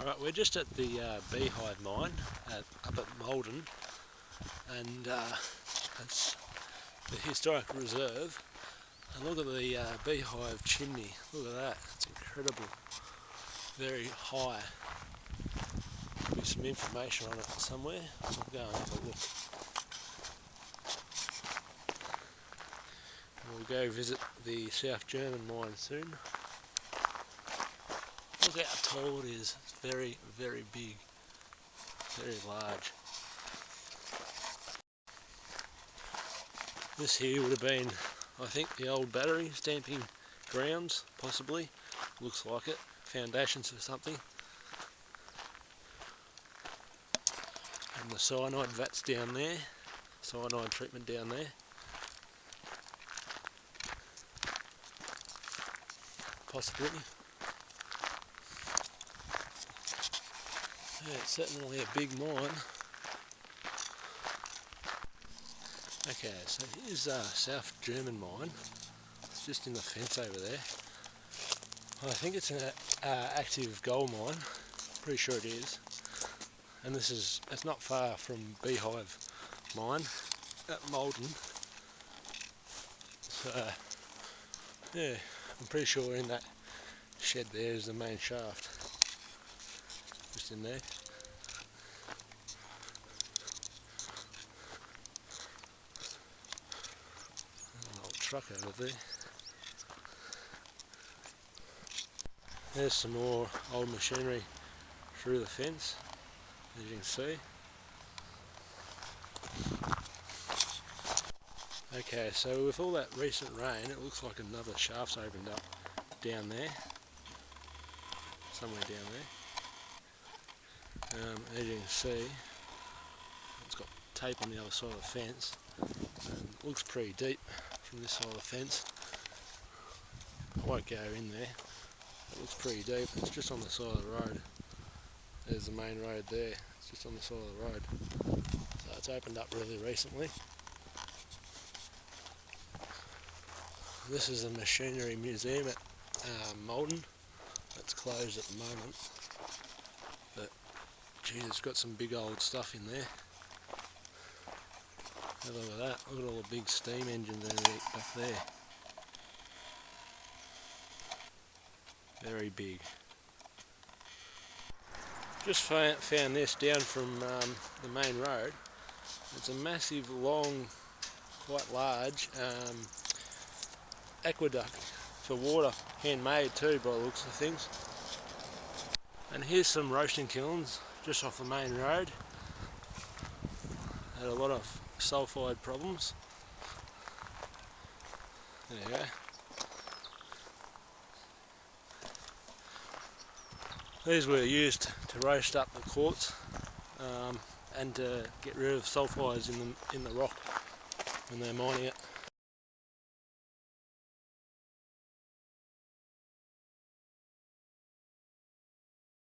Alright, we're just at the Beehive mine up at Maldon, and it's the historic reserve. And look at the Beehive chimney, look at that, it's incredible, very high. There'll be some information on it somewhere, I'll go and have a look. We'll go visit the South German mine soon. Look how tall it is, it's very, very big, very large. This here would have been, I think, the old battery stamping grounds, possibly, looks like it, foundations for something. And the cyanide vats down there, cyanide treatment down there. Possibly. Yeah, it's certainly a big mine. Okay, so here's South German mine. It's just in the fence over there. I think it's an active gold mine. Pretty sure it is. And it's not far from Beehive mine at Maldon. So yeah, I'm pretty sure in that shed there is the main shaft. Just in there. An old truck over there. There's some more old machinery through the fence, as you can see. Okay, so with all that recent rain, it looks like another shaft's opened up down there, somewhere down there. As you can see, it's got tape on the other side of the fence. It looks pretty deep from this side of the fence. I won't go in there. It looks pretty deep. It's just on the side of the road. There's the main road there. It's just on the side of the road. So it's opened up really recently. This is the machinery museum at Maldon. It's closed at the moment. But geez, it's got some big old stuff in there. Have a look at that. Look at all the big steam engines back there. Very big. Just found this down from the main road. It's a massive, long, quite large aqueduct for water, handmade too by the looks of things. And here's some roasting kilns just off the main road. Had a lot of sulphide problems. There you go. These were used to roast up the quartz and to get rid of sulphides in the rock when they're mining it.